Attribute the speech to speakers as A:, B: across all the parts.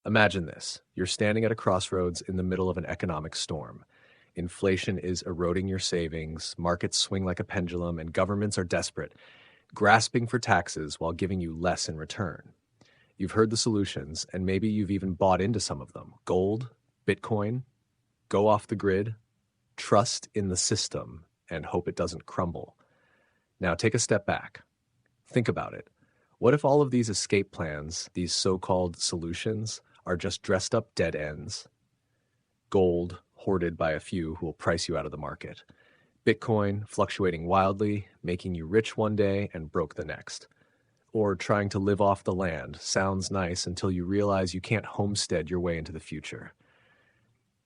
A: Imagine this. You're standing at a crossroads in the middle of an economic storm. Inflation is eroding your savings, markets swing like a pendulum, and governments are desperate, grasping for taxes while giving you less in return. You've heard the solutions, and maybe you've even bought into some of them. Gold, Bitcoin, go off the grid, trust in the system, and hope it doesn't crumble. Now take a step back. Think about it. What if all of these escape plans, these so-called solutions, are just dressed up dead ends? Gold, hoarded by a few who will price you out of the market. Bitcoin, fluctuating wildly, making you rich one day and broke the next. Or trying to live off the land sounds nice until you realize you can't homestead your way into the future.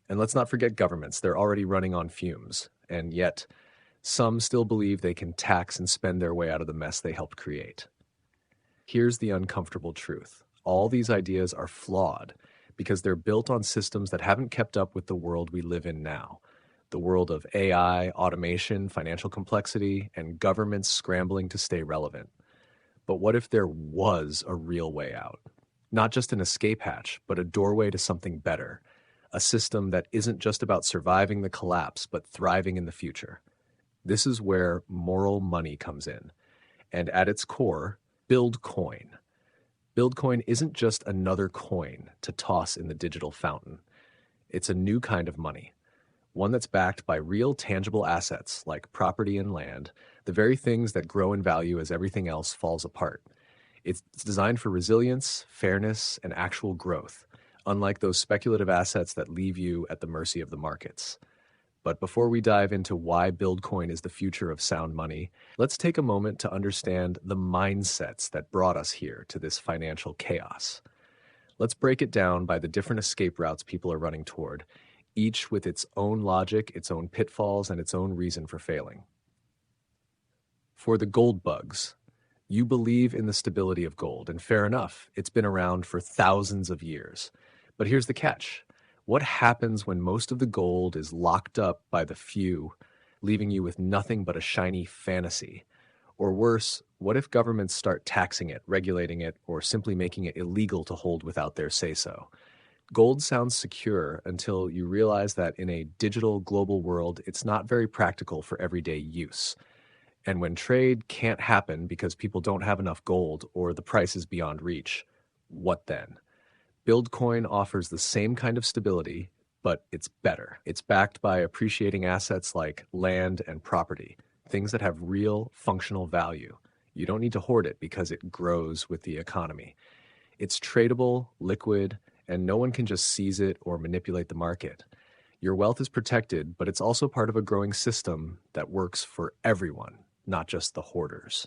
A: And let's not forget governments. They're already running on fumes, and yet some still believe they can tax and spend their way out of the mess they helped create. Here's the uncomfortable truth. All these ideas are flawed because they're built on systems that haven't kept up with the world we live in now. The world of AI, automation, financial complexity, and governments scrambling to stay relevant. But what if there was a real way out? Not just an escape hatch, but a doorway to something better. A system that isn't just about surviving the collapse, but thriving in the future. This is where moral money comes in. And at its core, Buildcoin. Buildcoin isn't just another coin to toss in the digital fountain. It's a new kind of money. One that's backed by real tangible assets like property and land, the very things that grow in value as everything else falls apart. It's designed for resilience, fairness, and actual growth, unlike those speculative assets that leave you at the mercy of the markets. But before we dive into why Buildcoin is the future of sound money, let's take a moment to understand the mindsets that brought us here to this financial chaos. Let's break it down by the different escape routes people are running toward, each with its own logic, its own pitfalls, and its own reason for failing. For the gold bugs, you believe in the stability of gold, and fair enough, it's been around for thousands of years. But here's the catch. What happens when most of the gold is locked up by the few, leaving you with nothing but a shiny fantasy? Or worse, what if governments start taxing it, regulating it, or simply making it illegal to hold without their say-so? Gold sounds secure until you realize that in a digital global world, it's not very practical for everyday use. And when trade can't happen because people don't have enough gold or the price is beyond reach, what then? Buildcoin offers the same kind of stability, but it's better. It's backed by appreciating assets like land and property, things that have real functional value. You don't need to hoard it because it grows with the economy. It's tradable, liquid, and no one can just seize it or manipulate the market. Your wealth is protected, but it's also part of a growing system that works for everyone, not just the hoarders.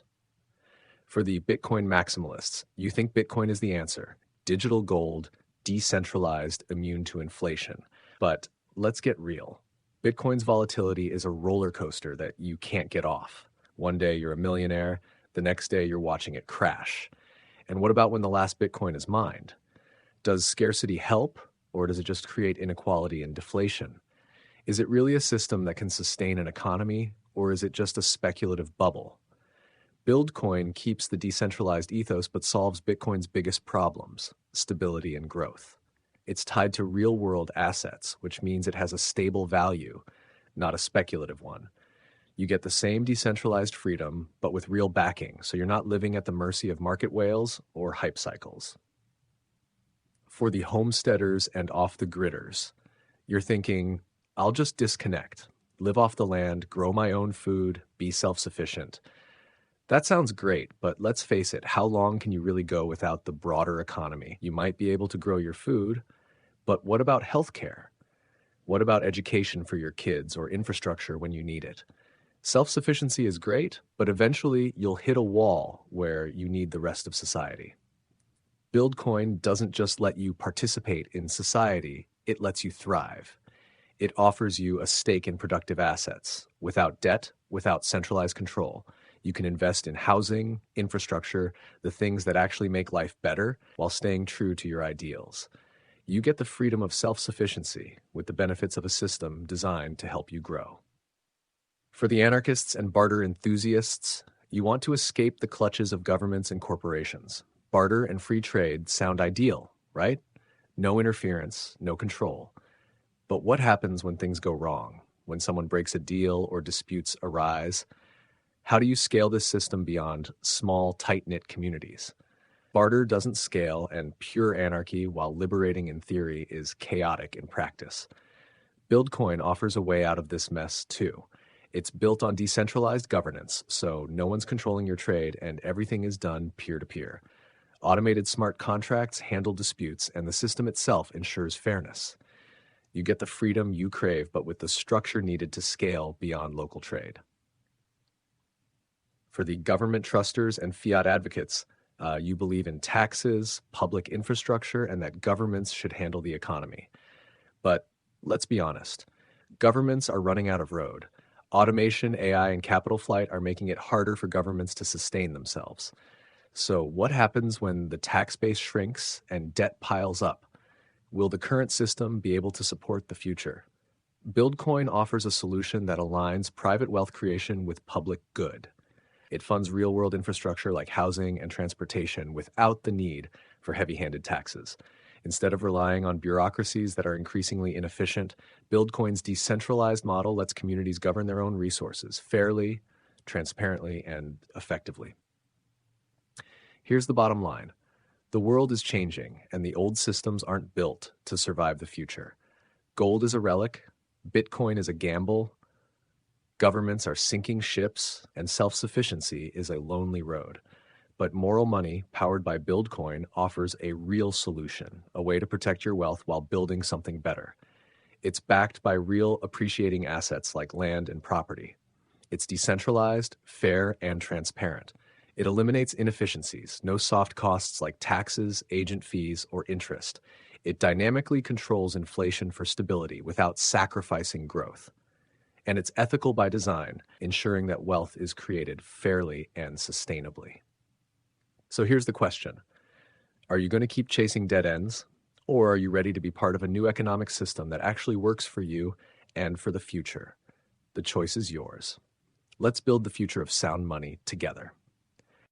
A: For the Bitcoin maximalists, you think Bitcoin is the answer. Digital gold, decentralized, immune to inflation. But let's get real. Bitcoin's volatility is a roller coaster that you can't get off. One day you're a millionaire, the next day you're watching it crash. And what about when the last Bitcoin is mined? Does scarcity help, or does it just create inequality and deflation? Is it really a system that can sustain an economy, or is it just a speculative bubble? Buildcoin keeps the decentralized ethos but solves Bitcoin's biggest problems, stability and growth. It's tied to real-world assets, which means it has a stable value, not a speculative one. You get the same decentralized freedom, but with real backing, so you're not living at the mercy of market whales or hype cycles. For the homesteaders and off-the-gridders, you're thinking, I'll just disconnect, live off the land, grow my own food, be self-sufficient. That sounds great, but let's face it, how long can you really go without the broader economy? You might be able to grow your food, but what about healthcare? What about education for your kids or infrastructure when you need it? Self-sufficiency is great, but eventually you'll hit a wall where you need the rest of society. Buildcoin doesn't just let you participate in society, it lets you thrive. It offers you a stake in productive assets, without debt, without centralized control. You can invest in housing, infrastructure, the things that actually make life better while staying true to your ideals. You get the freedom of self-sufficiency with the benefits of a system designed to help you grow. For the anarchists and barter enthusiasts, you want to escape the clutches of governments and corporations. Barter and free trade sound ideal, right? No interference, no control. But what happens when things go wrong? When someone breaks a deal or disputes arise? How do you scale this system beyond small, tight-knit communities? Barter doesn't scale, and pure anarchy, while liberating in theory, is chaotic in practice. Buildcoin offers a way out of this mess, too. It's built on decentralized governance, so no one's controlling your trade and everything is done peer-to-peer. Automated smart contracts handle disputes, and the system itself ensures fairness. You get the freedom you crave, but with the structure needed to scale beyond local trade. For the government trusters and fiat advocates, you believe in taxes, public infrastructure, and that governments should handle the economy. But let's be honest, governments are running out of road. Automation, AI, and capital flight are making it harder for governments to sustain themselves. So what happens when the tax base shrinks and debt piles up? Will the current system be able to support the future? Buildcoin offers a solution that aligns private wealth creation with public good. It funds real-world infrastructure like housing and transportation without the need for heavy-handed taxes. Instead of relying on bureaucracies that are increasingly inefficient, Buildcoin's decentralized model lets communities govern their own resources fairly, transparently, and effectively. Here's the bottom line. The world is changing, and the old systems aren't built to survive the future. Gold is a relic, Bitcoin is a gamble, governments are sinking ships, and self-sufficiency is a lonely road. But moral money, powered by Buildcoin, offers a real solution, a way to protect your wealth while building something better. It's backed by real appreciating assets like land and property. It's decentralized, fair, and transparent. It eliminates inefficiencies, no soft costs like taxes, agent fees, or interest. It dynamically controls inflation for stability without sacrificing growth. And it's ethical by design, ensuring that wealth is created fairly and sustainably. So here's the question. Are you going to keep chasing dead ends, or are you ready to be part of a new economic system that actually works for you and for the future? The choice is yours. Let's build the future of sound money together.